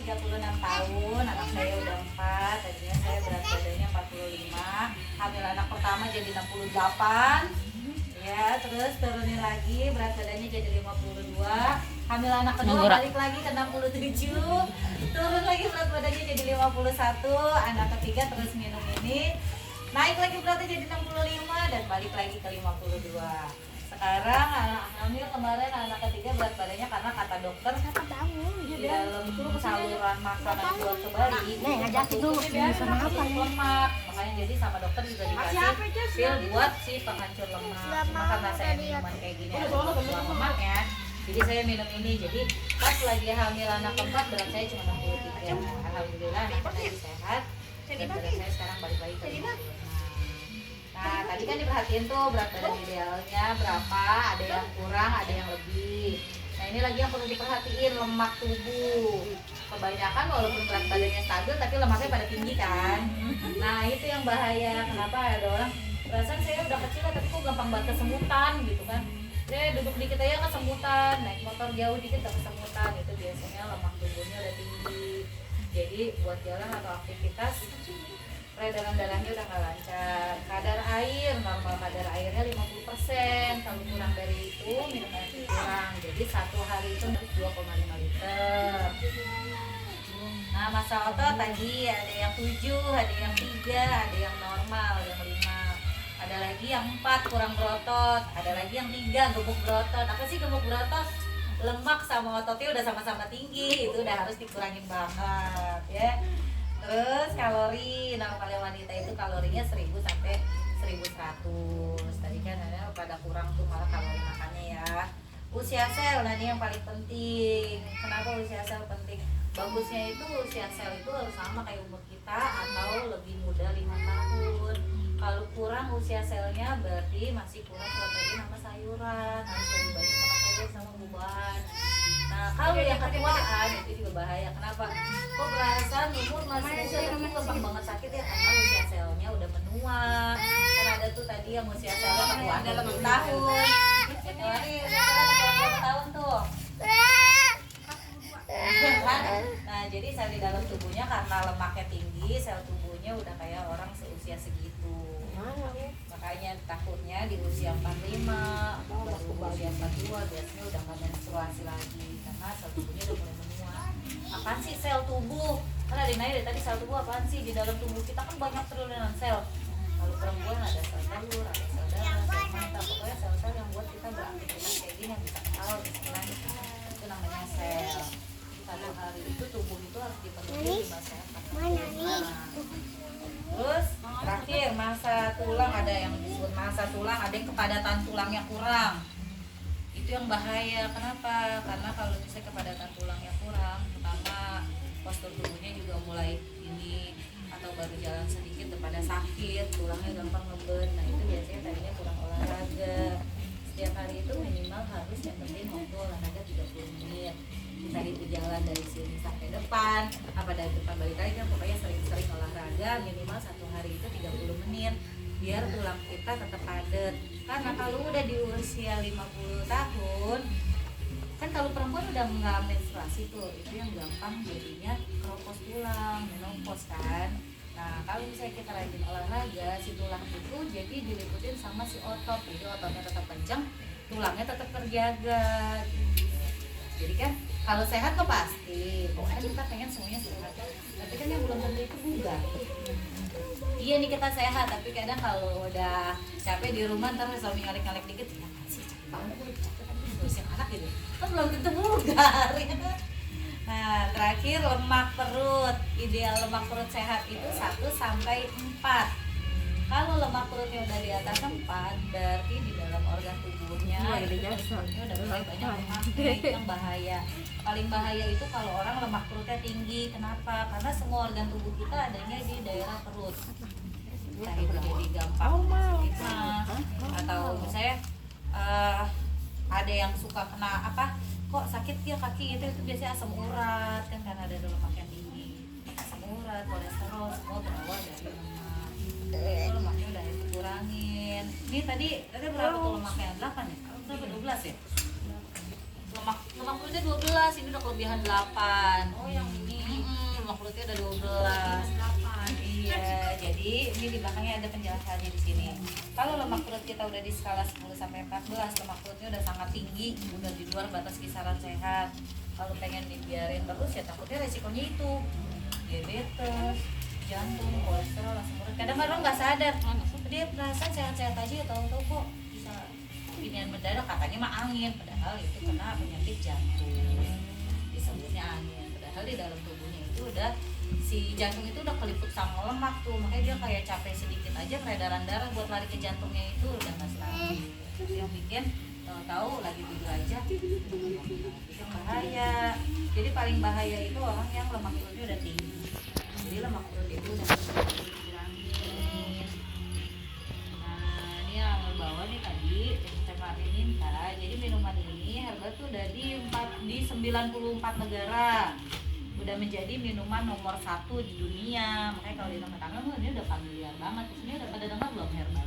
36 tahun, anak saya udah 4. Tadinya saya berat badannya 45. Hamil anak pertama jadi 68. Ya, terus turunin lagi, berat badannya jadi 52. Hamil anak kedua balik lagi ke 67. Turun lagi berat badannya jadi 51. Anak ketiga terus minum ini, naik lagi beratnya jadi 65 dan balik lagi ke 52. Sekarang anak hamil kemarin anak ketiga berat badannya karena kata dokter di dalam saluran makanan buat ke bayi itu lemak, makanya jadi sama dokter juga dikasih pil buat si penghancur lemak. Cuma karena saya minuman kayak gini ada buang lemaknya, jadi saya minum ini. Jadi pas lagi hamil anak keempat berat saya cuma 63. Alhamdulillah anak saya sehat dan berat saya sekarang balik lagi ke 55. Nah, tadi kan diperhatiin tuh berat badan idealnya berapa, ada yang kurang, ada yang lebih. Nah, ini lagi yang perlu diperhatiin, lemak tubuh. Kebanyakan walaupun berat badannya stabil, tapi lemaknya pada tinggi kan. Nah, itu yang bahaya. Kenapa ada orang, perasaan saya udah kecil tapi kok gampang banget kesemutan gitu kan. Saya duduk dikit aja kesemutan, naik motor jauh dikit udah kesemutan. Itu biasanya lemak tubuhnya udah tinggi. Jadi buat jalan atau aktivitas, peredaran darahnya udah nggak lancar. Kadar air, normal kadar airnya 50%. Kalau kurang dari itu, minum air kurang. Jadi satu hari itu harus 2,5 liter. Nah, masa otot tadi ada yang 7, ada yang 3, ada yang normal, yang 5. Ada lagi yang 4, kurang berotot. Ada lagi yang 3, gemuk berotot. Apa sih gemuk berotot? Lemak sama ototnya udah sama-sama tinggi. Itu udah harus dikurangin banget ya. Terus kalori, normalnya wanita itu kalorinya 1000 sampai 1100. Tadi kan ada pada kurang tuh malah kalori makannya ya. Usia sel, nah ini yang paling penting. Kenapa usia sel penting? Bagusnya itu usia sel itu harus sama kayak umur kita atau lebih muda 5 tahun. Kalau kurang usia selnya berarti masih kurang protein sama sayuran. Harus lebih banyak makan sayur sama buah-buahan. Nah, kalau yang ketuaan itu juga bahaya. Kenapa? Kok perasaan umur masih muda tapi gampang banget sakit ya, karena usia selnya udah menua. Kan ada tuh tadi yang usia selnya ketuaan dalam 6 tahun. Januari usia selnya berapa tahun tuh? Nah, jadi sel di dalam tubuhnya karena lemaknya tinggi, sel tubuhnya udah kayak orang seusia segitu. Makanya takutnya di usia 45 atau usia 42 biasanya udah nggak menstruasi lagi karena sel tubuhnya udah mulai menua. Apaan sih sel tubuh? Kan ada dari tadi sel tubuh apaan sih? Di dalam tubuh kita kan banyak triliunan sel. Kalau perempuan ada sel telur, ada sel darah, sel mata, pokoknya sel-sel yang buat kita beraktivitas kayak gini yang bisa ketawa, istilahnya itu namanya sel. Satu hari itu tubuh itu harus dipenuhi 5 sel. Terus terakhir masa tulang, ada yang disebut masa tulang, ada yang kepadatan tulangnya kurang. Itu yang bahaya. Kenapa? Karena kalau misalnya kepadatan tulangnya kurang, pertama postur tubuhnya juga mulai ini atau baru jalan sedikit udah pada sakit, tulangnya gampang ngebet. Nah itu biasanya tadinya kurang olahraga. Setiap hari itu minimal harus yang penting waktu olahraga 30 menit. Kita itu jalan dari sini sampai depan, apa dari depan balik lagi, kan pokoknya sering-sering olahraga minimal satu hari itu 30 menit biar tulang kita tetap padat. Karena kalau udah di usia 50 tahun kan, kalau perempuan udah nggak menstruasi tuh, itu yang gampang jadinya keropos tulang, menopause kan. Nah kalau misalnya kita rajin olahraga, si tulang itu jadi diliputin sama si otot, jadi ototnya tetap kencang, tulangnya tetap terjaga. Jadi kan kalau sehat kok pasti, pokoknya kita pengen semuanya sehat. Tapi kan yang belum tentu itu bugar. Iya nih kita sehat, tapi kadang kalau udah capek di rumah ntar suami ngalek-ngalek dikit, ya sih capek banget, capek kan ngurusin anak gitu. Kan belum tentu bugar ya kan. Nah terakhir lemak perut, ideal lemak perut sehat itu 1 sampai 4. Kalau lemak perutnya udah di atas 4, berarti di dalam organ tubuhnya udah mulai banyak lemaknya, itu yang bahaya. Paling bahaya itu kalau orang lemak perutnya tinggi. Kenapa? Karena semua organ tubuh kita adanya di daerah perut. Nah itu jadi gampang sakit mah. Atau misalnya ada yang suka kena apa? Kok sakit ya kaki itu biasanya asam urat kan, karena ada lemak yang tinggi. Asam urat, kolesterol semua berawal dari lemak. Lemaknya udah dikurangin. Ini tadi berapa tuh lemaknya? 8 ya? Berapa 12 ya? Lemak perutnya 12, ini udah kelebihan 8. Oh yang ini udah 12. 8. Iya, jadi ini di belakangnya ada penjelasannya di sini. Kalau lemak perut kita udah di skala 10 sampai 14, lemak perutnya udah sangat tinggi, udah di luar batas kisaran sehat. Kalau pengen dibiarin terus ya takutnya resikonya itu diabetes, jantung, kolesterol, asam urat. Kadang-kadang nggak sadar, dia perasaan sehat-sehat aja ya tahu-tahu kok bisa pilihan mendadak, katanya mah angin, padahal itu kena penyakit jantung. Disebutnya angin, padahal di dalam tubuhnya itu udah si jantung itu udah keliput sama lemak tuh, makanya dia kayak capek sedikit aja peredaran darah buat lari ke jantungnya itu udah nggak stabil. Terus yang bikin tahu lagi tidur aja itu yang bahaya. Jadi paling bahaya itu orang yang lemak perutnya udah tinggi. Jadi lemak perut itu udah dikurangin. Nah ini yang bawa nih tadi Teh Martin minta. Jadi minuman ini harga tuh udah di 94 negara. Udah menjadi minuman nomor 1 di dunia. Makanya kalau di tengah-tengah ini udah familiar banget. Ini udah pada dengar belum herbal?